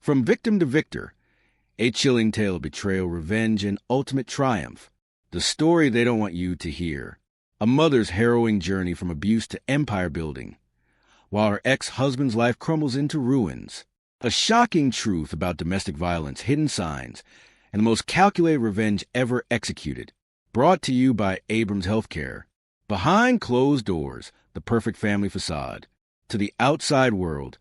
From victim to victor, a chilling tale of betrayal, revenge, and ultimate triumph. The story they don't want you to hear. A mother's harrowing journey from abuse to empire building, while her ex-husband's life crumbles into ruins. A shocking truth about domestic violence, hidden signs, and the most calculated revenge ever executed. Brought to you by Abrams Healthcare. Behind closed doors, the perfect family facade. To the outside world,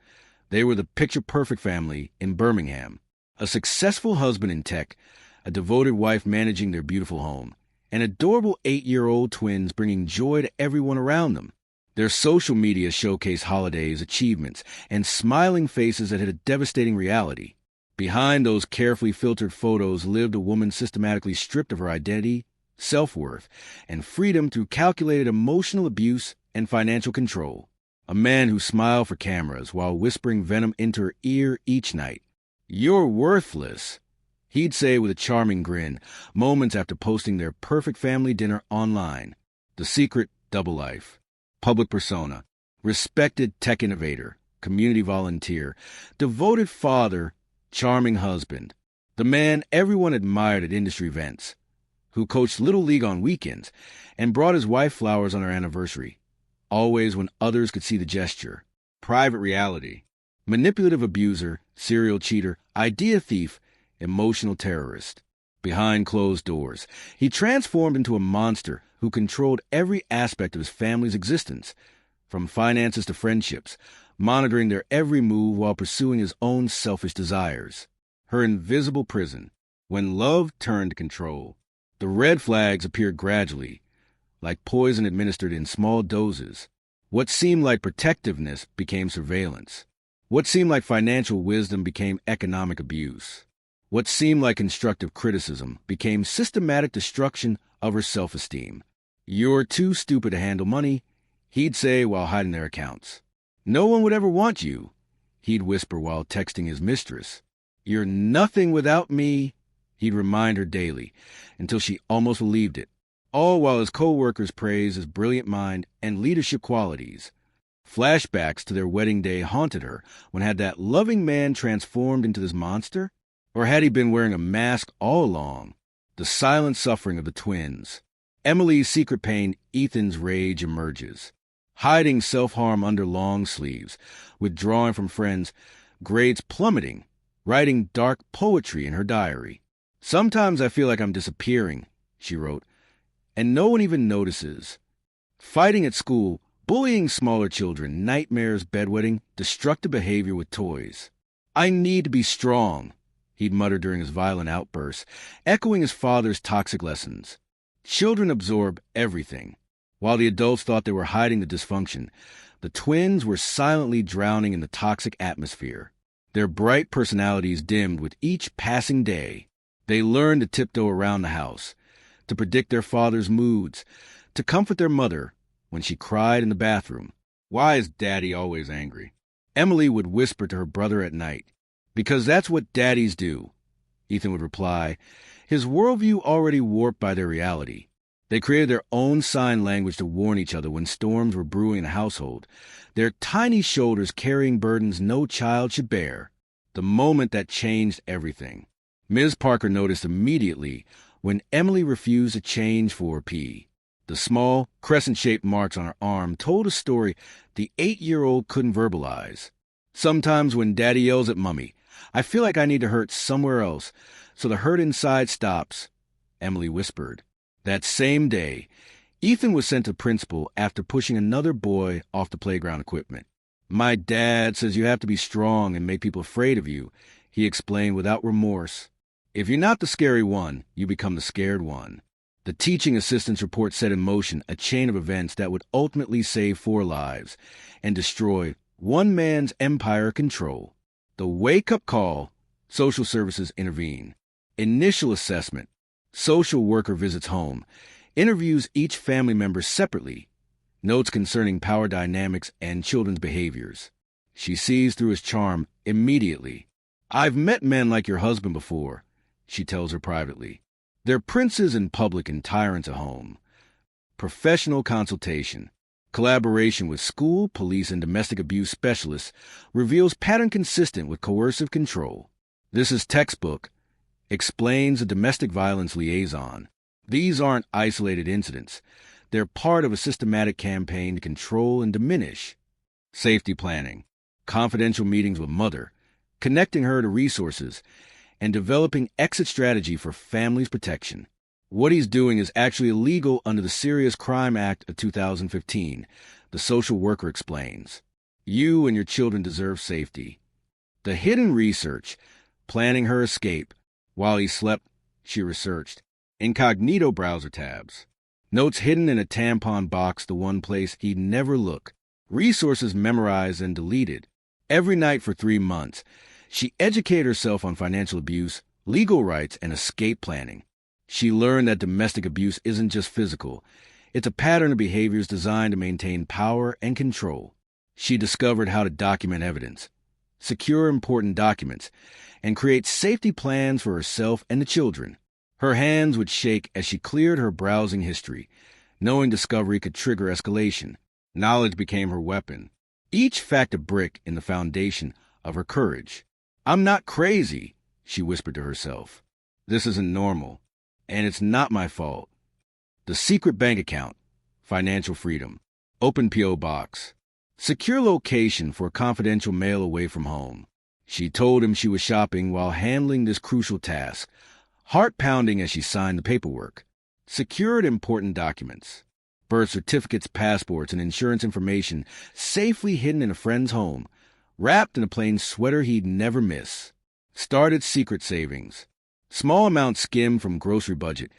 they were the picture-perfect family in Birmingham. A successful husband in tech, a devoted wife managing their beautiful home, and adorable 8-year-old twins bringing joy to everyone around them. Their social media showcase holidays, achievements, and smiling faces that hid a devastating reality. Behind those carefully filtered photos lived a woman systematically stripped of her identity, self-worth, and freedom through calculated emotional abuse and financial control. A man who smiled for cameras while whispering venom into her ear each night. "You're worthless," he'd say with a charming grin, moments after posting their perfect family dinner online. The secret double life. Public persona. Respected tech innovator, community volunteer, devoted father, charming husband. The man everyone admired at industry events, who coached Little League on weekends and brought his wife flowers on her anniversary, always when others could see the gesture. Private reality. Manipulative abuser, serial cheater, idea thief, emotional terrorist. Behind closed doors, he transformed into a monster who controlled every aspect of his family's existence, from finances to friendships, monitoring their every move while pursuing his own selfish desires. Her invisible prison. When love turned to control, the red flags appeared gradually, like poison administered in small doses. What seemed like protectiveness became surveillance. What seemed like financial wisdom became economic abuse. What seemed like constructive criticism became systematic destruction of her self-esteem. "You're too stupid to handle money," he'd say while hiding their accounts. "No one would ever want you," he'd whisper while texting his mistress. "You're nothing without me," he'd remind her daily, until she almost believed it, all while his co-workers praised his brilliant mind and leadership qualities. Flashbacks to their wedding day haunted her when had that loving man transformed into this monster? Or had he been wearing a mask all along? The silent suffering of the twins. Emily's secret pain, Ethan's rage emerges. Hiding self-harm under long sleeves, withdrawing from friends, grades plummeting, writing dark poetry in her diary. "Sometimes I feel like I'm disappearing," she wrote, "and no one even notices. Fighting at school, bullying smaller children, nightmares, bedwetting, destructive behavior with toys. I need to be strong," he'd mutter during his violent outbursts, echoing his father's toxic lessons. Children absorb everything. While the adults thought they were hiding the dysfunction, the twins were silently drowning in the toxic atmosphere. Their bright personalities dimmed with each passing day. They learned to tiptoe around the house, to predict their father's moods, to comfort their mother when she cried in the bathroom. "Why is Daddy always angry?" Emily would whisper to her brother at night. "Because that's what daddies do," Ethan would reply, his worldview already warped by their reality. They created their own sign language to warn each other when storms were brewing in the household, their tiny shoulders carrying burdens no child should bear. The moment that changed everything. Ms. Parker noticed immediately when Emily refused to change for P. The small, crescent-shaped marks on her arm told a story the 8-year-old couldn't verbalize. "Sometimes when Daddy yells at Mummy, I feel like I need to hurt somewhere else, so the hurt inside stops," Emily whispered. That same day, Ethan was sent to principal after pushing another boy off the playground equipment. "My dad says you have to be strong and make people afraid of you," he explained without remorse. "If you're not the scary one, you become the scared one." The teaching assistant's report set in motion a chain of events that would ultimately save 4 lives and destroy one man's empire of control. The wake-up call, social services intervene. Initial assessment, social worker visits home, interviews each family member separately, notes concerning power dynamics and children's behaviors. She sees through his charm immediately. "I've met men like your husband before," she tells her privately. "They're princes in public and tyrants at home." Professional consultation. Collaboration with school, police, and domestic abuse specialists reveals pattern consistent with coercive control. This is textbook, explains a domestic violence liaison. These aren't isolated incidents. They're part of a systematic campaign to control and diminish. Safety planning, confidential meetings with mother, connecting her to resources, and developing exit strategy for family's protection. What he's doing is actually illegal under the Serious Crime Act of 2015, the social worker explains. You and your children deserve safety. The hidden research, planning her escape. While he slept, she researched. Incognito browser tabs. Notes hidden in a tampon box, the one place he'd never look. Resources memorized and deleted. Every night for 3 months, she educated herself on financial abuse, legal rights, and escape planning. She learned that domestic abuse isn't just physical. It's a pattern of behaviors designed to maintain power and control. She discovered how to document evidence, secure important documents, and create safety plans for herself and the children. Her hands would shake as she cleared her browsing history, knowing discovery could trigger escalation. Knowledge became her weapon, each fact a brick in the foundation of her courage. I'm not crazy, she whispered to herself. This isn't normal, and it's not my fault. The secret bank account, financial freedom, open P.O. box, secure location for confidential mail away from home. She told him she was shopping while handling this crucial task, heart pounding as she signed the paperwork. Secured important documents, birth certificates, passports, and insurance information safely hidden in a friend's home, wrapped in a plain sweater he'd never miss. Started secret savings. Small amounts skimmed from grocery budget,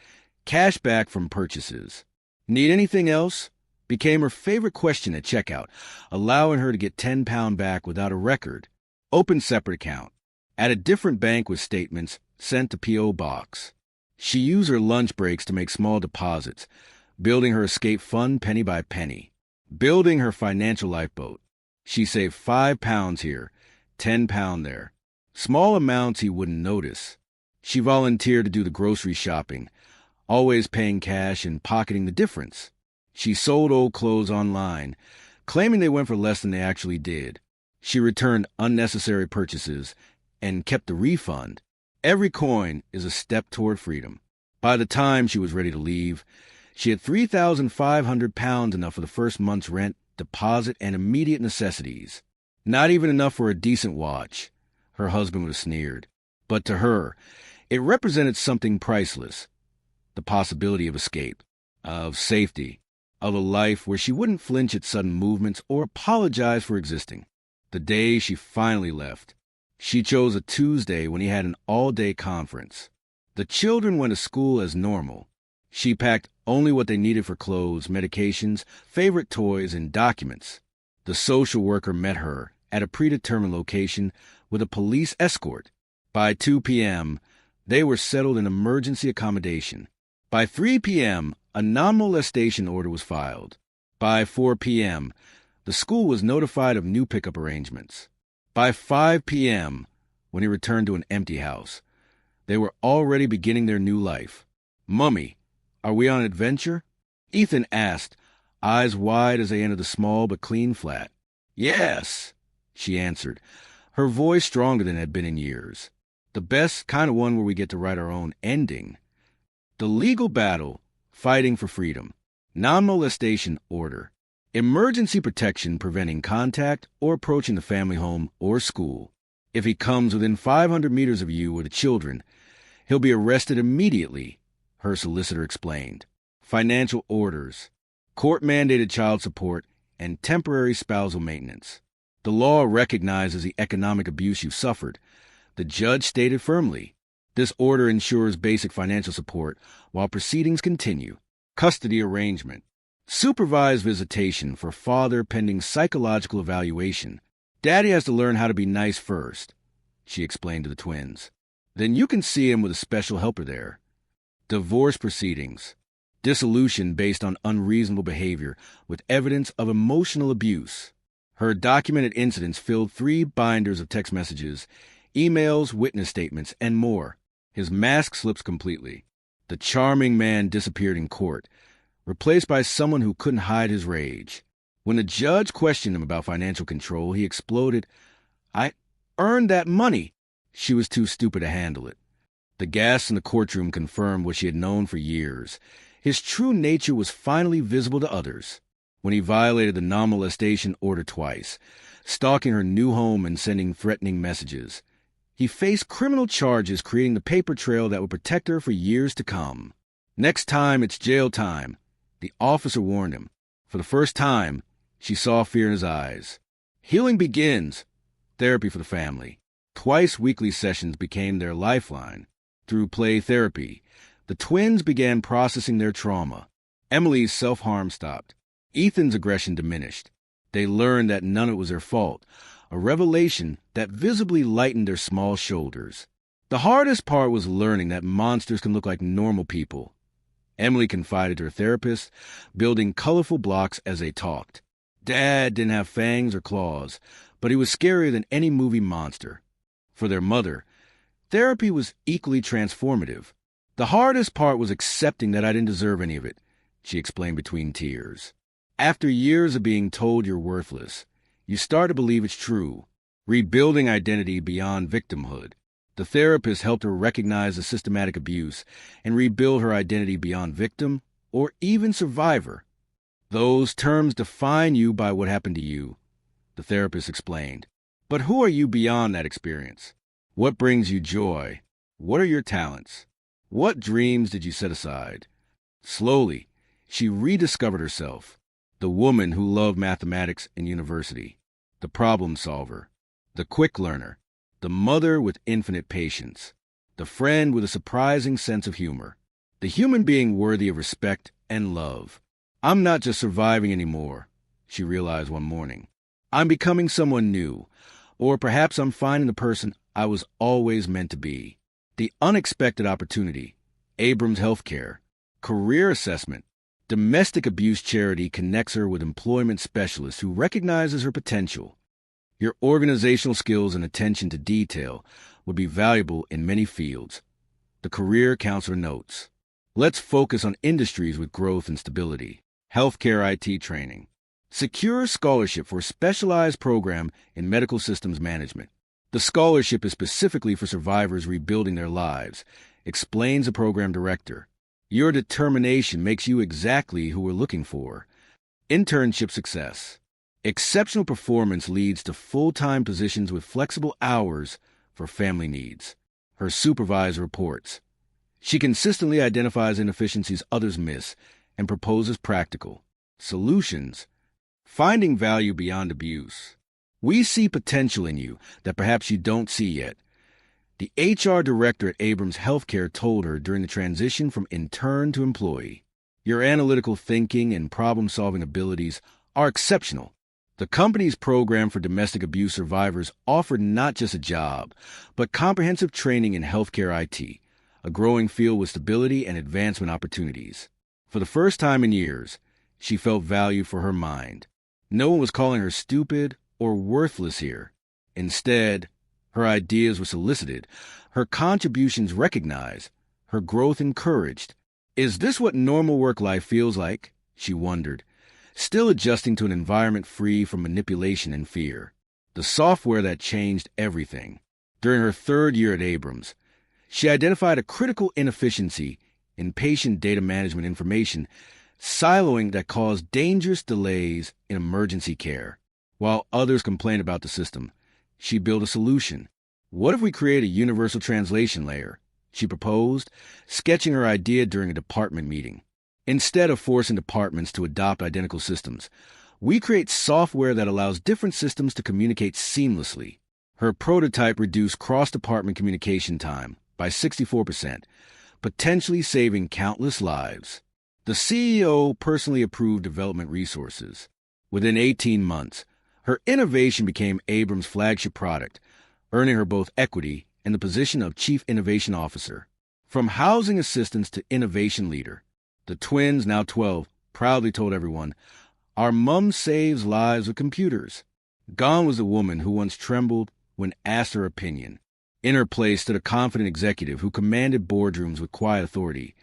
cash back from purchases. Need anything else? Became her favorite question at checkout, allowing her to get £10 back without a record. Open separate account. At a different bank with statements sent to P.O. box. She used her lunch breaks to make small deposits, building her escape fund penny by penny. Building her financial lifeboat. She saved £5 here, £10 there. Small amounts he wouldn't notice. She volunteered to do the grocery shopping, always paying cash and pocketing the difference. She sold old clothes online, claiming they went for less than they actually did. She returned unnecessary purchases and kept the refund. Every coin is a step toward freedom. By the time she was ready to leave, she had £3,500, enough for the first month's rent, deposit, and immediate necessities. Not even enough for a decent watch, her husband would have sneered. But to her, it represented something priceless. The possibility of escape, of safety, of a life where she wouldn't flinch at sudden movements or apologize for existing. The day she finally left, she chose a Tuesday when he had an all-day conference. The children went to school as normal. She packed only what they needed for clothes, medications, favorite toys, and documents. The social worker met her at a predetermined location with a police escort. By 2 p.m., they were settled in emergency accommodation. By 3 p.m., a non-molestation order was filed. By 4 p.m., the school was notified of new pickup arrangements. By 5 p.m., when he returned to an empty house, they were already beginning their new life. "Mummy, are we on an adventure?" Ethan asked, eyes wide as they entered the small but clean flat. "Yes," she answered, her voice stronger than it had been in years. "The best kind of one where we get to write our own ending." The legal battle, fighting for freedom. Non-molestation order. Emergency protection preventing contact or approaching the family home or school. If he comes within 500 meters of you or the children, he'll be arrested immediately, her solicitor explained. Financial orders. Court-mandated child support and temporary spousal maintenance. The law recognizes the economic abuse you've suffered. The judge stated firmly, this order ensures basic financial support while proceedings continue. Custody arrangement. Supervised visitation for father pending psychological evaluation. Daddy has to learn how to be nice first, she explained to the twins. Then you can see him with a special helper there. Divorce proceedings. Dissolution based on unreasonable behavior with evidence of emotional abuse. Her documented incidents filled 3 binders of text messages, emails, witness statements, and more. His mask slips completely. The charming man disappeared in court, replaced by someone who couldn't hide his rage. When the judge questioned him about financial control, he exploded, "I earned that money." She was too stupid to handle it. The gas in the courtroom confirmed what she had known for years. His true nature was finally visible to others when he violated the non-molestation order twice, stalking her new home and sending threatening messages. He faced criminal charges, creating the paper trail that would protect her for years to come. Next time, it's jail time, the officer warned him. For the first time, she saw fear in his eyes. Healing begins. Therapy for the family. Twice weekly sessions became their lifeline. Through play therapy, the twins began processing their trauma. Emily's self-harm stopped. Ethan's aggression diminished. They learned that none of it was their fault, a revelation that visibly lightened their small shoulders. The hardest part was learning that monsters can look like normal people. Emily confided to her therapist, building colorful blocks as they talked. Dad didn't have fangs or claws, but he was scarier than any movie monster. For their mother, therapy was equally transformative. The hardest part was accepting that I didn't deserve any of it, she explained between tears. After years of being told you're worthless, you start to believe it's true, rebuilding identity beyond victimhood. The therapist helped her recognize the systematic abuse and rebuild her identity beyond victim or even survivor. Those terms define you by what happened to you, the therapist explained. But who are you beyond that experience? What brings you joy? What are your talents? What dreams did you set aside? Slowly, she rediscovered herself, the woman who loved mathematics in university, the problem solver, the quick learner, the mother with infinite patience, the friend with a surprising sense of humor, the human being worthy of respect and love. I'm not just surviving anymore, she realized one morning. I'm becoming someone new, or perhaps I'm finding the person I was always meant to be. The unexpected opportunity, Abrams Healthcare, career assessment, domestic abuse charity connects her with employment specialists who recognizes her potential. Your organizational skills and attention to detail would be valuable in many fields, the career counselor notes. Let's focus on industries with growth and stability. Healthcare IT training. Secure scholarship for a specialized program in medical systems management. The scholarship is specifically for survivors rebuilding their lives, explains the program director. Your determination makes you exactly who we're looking for. Internship success. Exceptional performance leads to full-time positions with flexible hours for family needs. Her supervisor reports. She consistently identifies inefficiencies others miss and proposes practical solutions. Finding value beyond abuse. We see potential in you that perhaps you don't see yet. The HR director at Abrams Healthcare told her during the transition from intern to employee. Your analytical thinking and problem-solving abilities are exceptional. The company's program for domestic abuse survivors offered not just a job, but comprehensive training in healthcare IT, a growing field with stability and advancement opportunities. For the first time in years, she felt value for her mind. No one was calling her stupid or worthless here. Instead, her ideas were solicited, her contributions recognized, her growth encouraged. Is this what normal work life feels like? She wondered, still adjusting to an environment free from manipulation and fear. The software that changed everything. During her third year at Abrams, she identified a critical inefficiency in patient data management information siloing that caused dangerous delays in emergency care. While others complained about the system, she built a solution. What if we create a universal translation layer? She proposed, sketching her idea during a department meeting. Instead of forcing departments to adopt identical systems, we create software that allows different systems to communicate seamlessly. Her prototype reduced cross-department communication time by 64%, potentially saving countless lives. The CEO personally approved development resources. Within 18 months, her innovation became Abrams' flagship product, earning her both equity and the position of Chief Innovation Officer. From housing assistants to innovation leader, the twins, now 12, proudly told everyone, "Our mom saves lives with computers." Gone was the woman who once trembled when asked her opinion. In her place stood a confident executive who commanded boardrooms with quiet authority,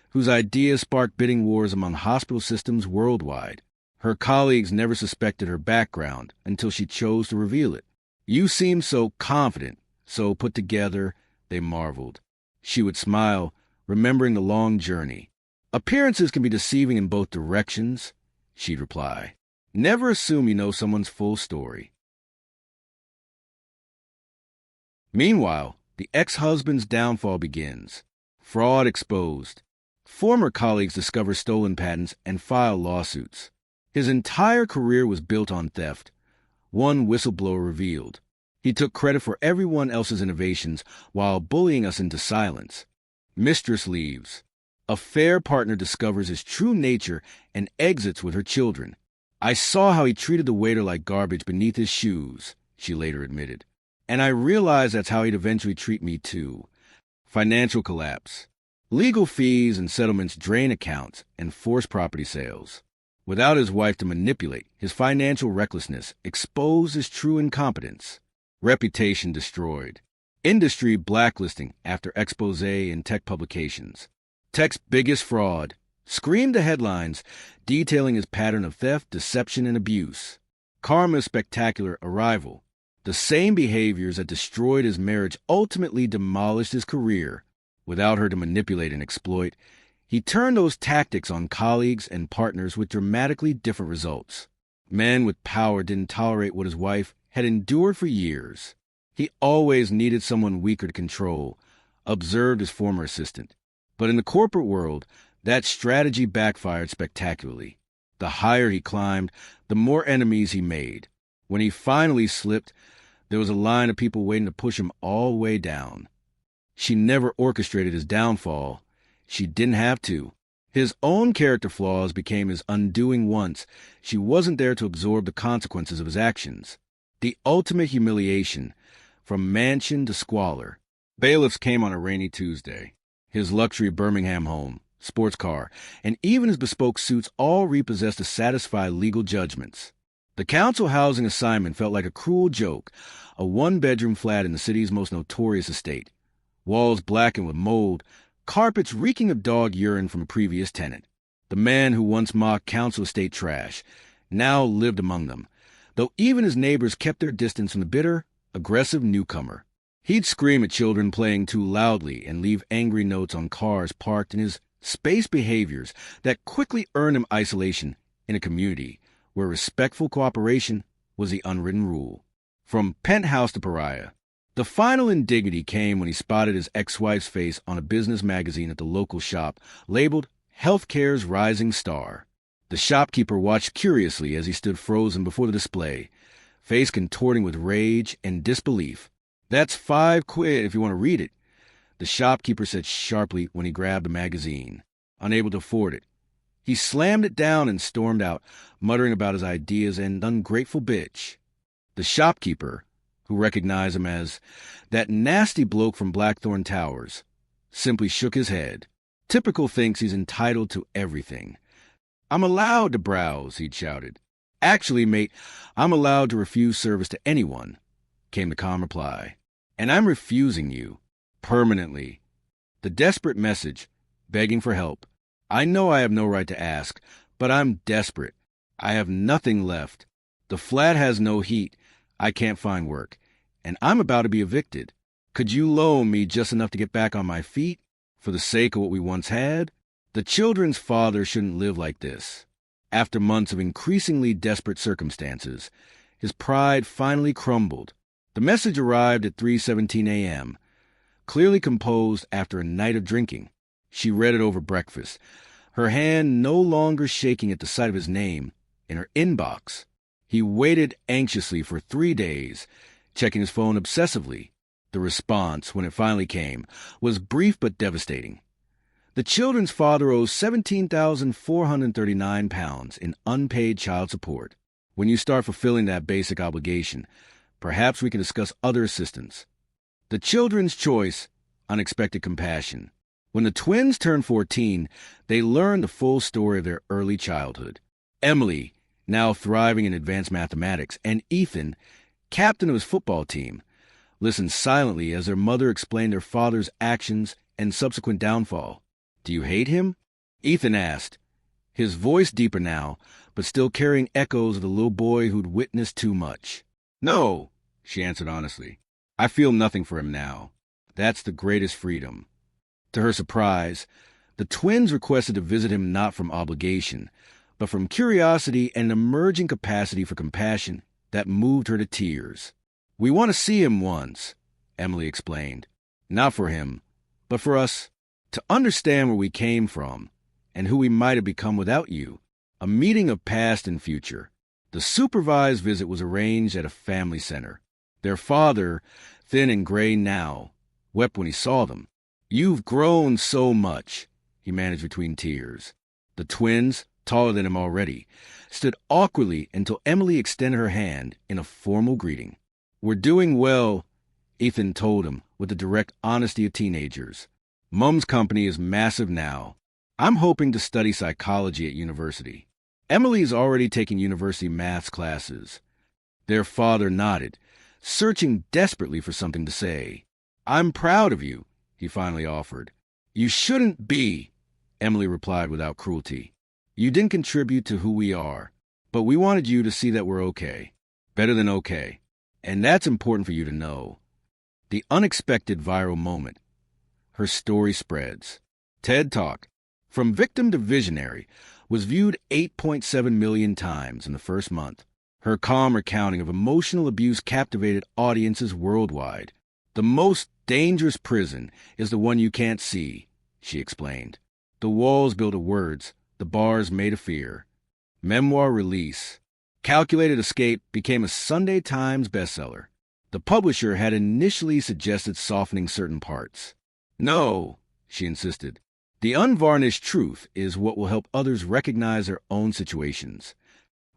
whose ideas sparked bidding wars among hospital systems worldwide. Her colleagues never suspected her background until she chose to reveal it. "You seem so confident," so put together, they marveled. She would smile, remembering the long journey. Appearances can be deceiving in both directions, she'd reply. Never assume you know someone's full story. Meanwhile, the ex-husband's downfall begins. Fraud exposed. Former colleagues discover stolen patents and file lawsuits. His entire career was built on theft. One whistleblower revealed. He took credit for everyone else's innovations while bullying us into silence. Mistress leaves. A fair partner discovers his true nature and exits with her children. I saw how he treated the waiter like garbage beneath his shoes, she later admitted. And I realized that's how he'd eventually treat me too. Financial collapse. Legal fees and settlements drain accounts and force property sales. Without his wife to manipulate, his financial recklessness exposed his true incompetence. Reputation destroyed. Industry blacklisting after expose in tech publications. Tech's biggest fraud screamed the headlines, detailing his pattern of theft, deception, and abuse. Karma's spectacular arrival. The same behaviors that destroyed his marriage ultimately demolished his career. Without her to manipulate and exploit, he turned those tactics on colleagues and partners with dramatically different results. Men with power didn't tolerate what his wife had endured for years. He always needed someone weaker to control, observed his former assistant. But in the corporate world, that strategy backfired spectacularly. The higher he climbed, the more enemies he made. When he finally slipped, there was a line of people waiting to push him all the way down. She never orchestrated his downfall. She didn't have to. His own character flaws became his undoing once she wasn't there to absorb the consequences of his actions. The ultimate humiliation, from mansion to squalor. Bailiffs came on a rainy Tuesday. His luxury Birmingham home, sports car, and even his bespoke suits all repossessed to satisfy legal judgments. The council housing assignment felt like a cruel joke, a one-bedroom flat in the city's most notorious estate. Walls blackened with mold, carpets reeking of dog urine from a previous tenant. The man who once mocked council estate trash now lived among them, though even his neighbors kept their distance from the bitter, aggressive newcomer. He'd scream at children playing too loudly and leave angry notes on cars parked in his space behaviors that quickly earned him isolation in a community where respectful cooperation was the unwritten rule. From penthouse to pariah, the final indignity came when he spotted his ex-wife's face on a business magazine at the local shop, labeled Healthcare's Rising Star. The shopkeeper watched curiously as he stood frozen before the display, face contorting with rage and disbelief. "That's £5 if you want to read it," the shopkeeper said sharply when he grabbed the magazine. Unable to afford it, he slammed it down and stormed out, muttering about his ideas and ungrateful bitch. The shopkeeper, who recognized him as that nasty bloke from Blackthorn Towers, simply shook his head. Typical thinks he's entitled to everything. "I'm allowed to browse," he'd shouted. "Actually, mate, I'm allowed to refuse service to anyone," came the calm reply. "And I'm refusing you. Permanently." The desperate message, begging for help. "I know I have no right to ask, but I'm desperate. I have nothing left. The flat has no heat. I can't find work. And I'm about to be evicted. Could you loan me just enough to get back on my feet? For the sake of what we once had? The children's father shouldn't live like this." After months of increasingly desperate circumstances, his pride finally crumbled. The message arrived at 3:17 a.m., clearly composed after a night of drinking. She read it over breakfast, her hand no longer shaking at the sight of his name in her inbox. He waited anxiously for 3 days, checking his phone obsessively. The response, when it finally came, was brief but devastating. The children's father owes £17,439 in unpaid child support. When you start fulfilling that basic obligation, perhaps we can discuss other assistance. The children's choice, unexpected compassion. When the twins turned 14, they learned the full story of their early childhood. Emily, now thriving in advanced mathematics, and Ethan, captain of his football team, listened silently as their mother explained their father's actions and subsequent downfall. "Do you hate him?" Ethan asked, his voice deeper now, but still carrying echoes of the little boy who'd witnessed too much. "No," she answered honestly. I feel nothing for him now. That's the greatest freedom. To her surprise, the twins requested to visit him not from obligation, but from curiosity and an emerging capacity for compassion that moved her to tears. We want to see him once, Emily explained. Not for him, but for us to understand where we came from and who we might have become without you. A meeting of past and future. The supervised visit was arranged at a family center. Their father, thin and gray now, wept when he saw them. You've grown so much, he managed between tears. The twins, taller than him already, stood awkwardly until Emily extended her hand in a formal greeting. We're doing well, Ethan told him with the direct honesty of teenagers. Mum's company is massive now. I'm hoping to study psychology at university. Emily's already taking university maths classes. Their father nodded, searching desperately for something to say. I'm proud of you, he finally offered. You shouldn't be, Emily replied without cruelty. You didn't contribute to who we are, but we wanted you to see that we're okay. Better than okay. And that's important for you to know. The unexpected viral moment. Her story spreads. TED Talk, From Victim to Visionary, was viewed 8.7 million times in the first month. Her calm recounting of emotional abuse captivated audiences worldwide. The most dangerous prison is the one you can't see, she explained. The walls built of words, the bars made of fear. Memoir release. Calculated Escape became a Sunday Times bestseller. The publisher had initially suggested softening certain parts. No, she insisted. The unvarnished truth is what will help others recognize their own situations.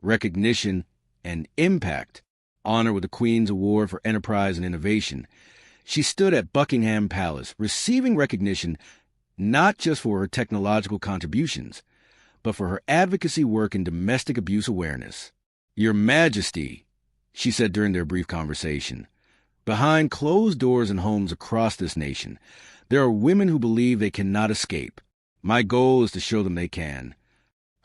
Recognition and impact. Honor with the Queen's Award for Enterprise and Innovation. She stood at Buckingham Palace, receiving recognition not just for her technological contributions, but for her advocacy work in domestic abuse awareness. Your Majesty, she said during their brief conversation, behind closed doors in homes across this nation, there are women who believe they cannot escape. My goal is to show them they can.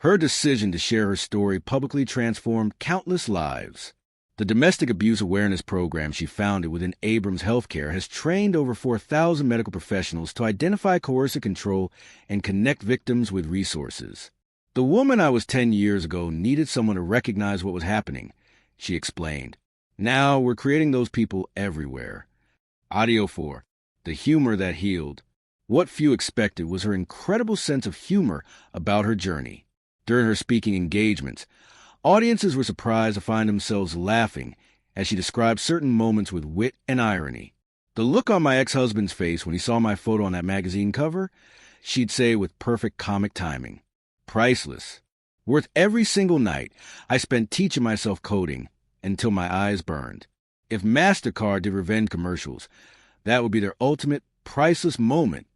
Her decision to share her story publicly transformed countless lives. The Domestic Abuse Awareness Program she founded within Abrams Healthcare has trained over 4,000 medical professionals to identify coercive control and connect victims with resources. The woman I was 10 years ago needed someone to recognize what was happening, she explained. Now we're creating those people everywhere. Audio 4. The humor that healed. What few expected was her incredible sense of humor about her journey. During her speaking engagements, audiences were surprised to find themselves laughing as she described certain moments with wit and irony. The look on my ex-husband's face when he saw my photo on that magazine cover, she'd say with perfect comic timing. Priceless. Worth every single night I spent teaching myself coding until my eyes burned. If MasterCard did revenge commercials, that would be their ultimate, priceless moment.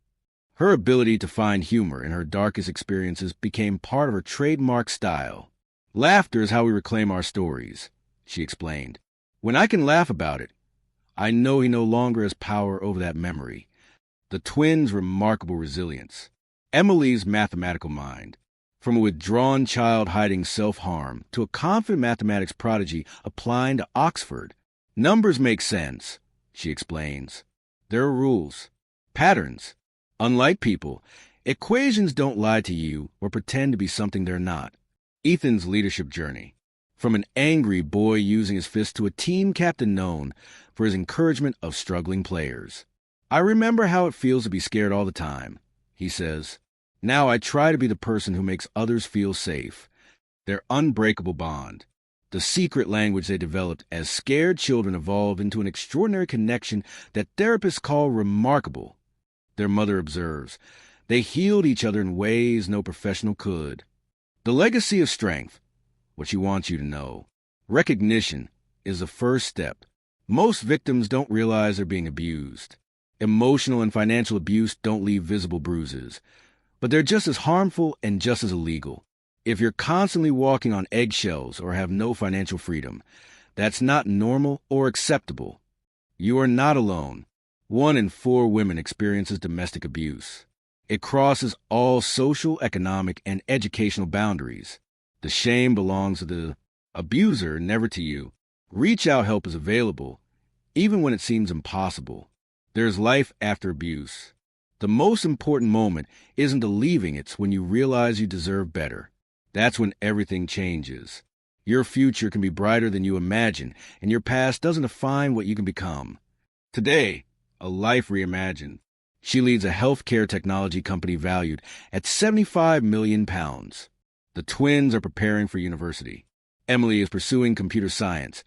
Her ability to find humor in her darkest experiences became part of her trademark style. Laughter is how we reclaim our stories, she explained. When I can laugh about it, I know he no longer has power over that memory. The twins' remarkable resilience. Emily's mathematical mind. From a withdrawn child hiding self-harm to a confident mathematics prodigy applying to Oxford. Numbers make sense, she explains. There are rules, patterns. Unlike people, equations don't lie to you or pretend to be something they're not. Ethan's leadership journey. From an angry boy using his fist to a team captain known for his encouragement of struggling players. I remember how it feels to be scared all the time, he says. Now I try to be the person who makes others feel safe. Their unbreakable bond. The secret language they developed as scared children evolved into an extraordinary connection that therapists call remarkable. Their mother observes. They healed each other in ways no professional could. The legacy of strength. What she wants you to know. Recognition is the first step. Most victims don't realize they're being abused. Emotional and financial abuse don't leave visible bruises, but they're just as harmful and just as illegal. If you're constantly walking on eggshells or have no financial freedom, that's not normal or acceptable. You are not alone. 1 in 4 women experiences domestic abuse. It crosses all social, economic, and educational boundaries. The shame belongs to the abuser, never to you. Reach out, help is available. Even when it seems impossible, there's life after abuse. The most important moment isn't the leaving, it's when you realize you deserve better. That's when everything changes. Your future can be brighter than you imagine, and your past doesn't define what you can become. Today, a life reimagined. She leads a healthcare technology company valued at £75 million. The twins are preparing for university. Emily is pursuing computer science.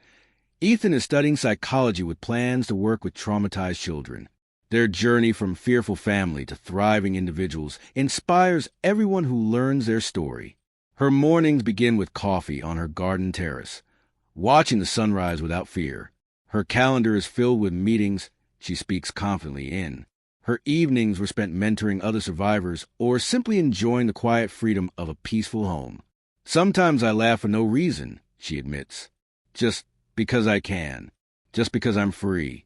Ethan is studying psychology with plans to work with traumatized children. Their journey from fearful family to thriving individuals inspires everyone who learns their story. Her mornings begin with coffee on her garden terrace, watching the sunrise without fear. Her calendar is filled with meetings she speaks confidently in. Her evenings were spent mentoring other survivors or simply enjoying the quiet freedom of a peaceful home. Sometimes I laugh for no reason, she admits. Just because I can. Just because I'm free.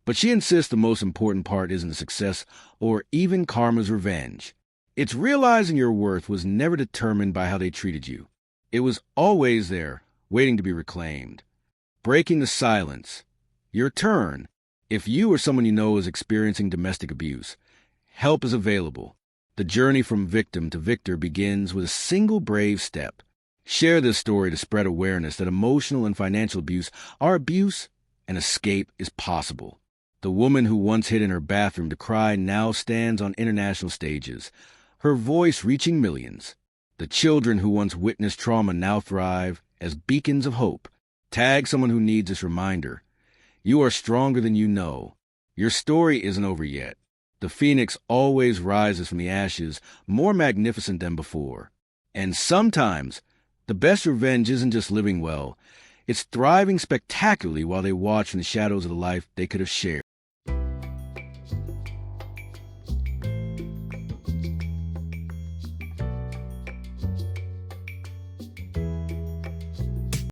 But she insists the most important part isn't the success or even karma's revenge. It's realizing your worth was never determined by how they treated you. It was always there, waiting to be reclaimed. Breaking the silence. Your turn. If you or someone you know is experiencing domestic abuse, help is available. The journey from victim to victor begins with a single brave step. Share this story to spread awareness that emotional and financial abuse are abuse and escape is possible. The woman who once hid in her bathroom to cry now stands on international stages, her voice reaching millions. The children who once witnessed trauma now thrive as beacons of hope. Tag someone who needs this reminder. You are stronger than you know. Your story isn't over yet. The phoenix always rises from the ashes, more magnificent than before. And sometimes, the best revenge isn't just living well. It's thriving spectacularly while they watch from the shadows of the life they could have shared.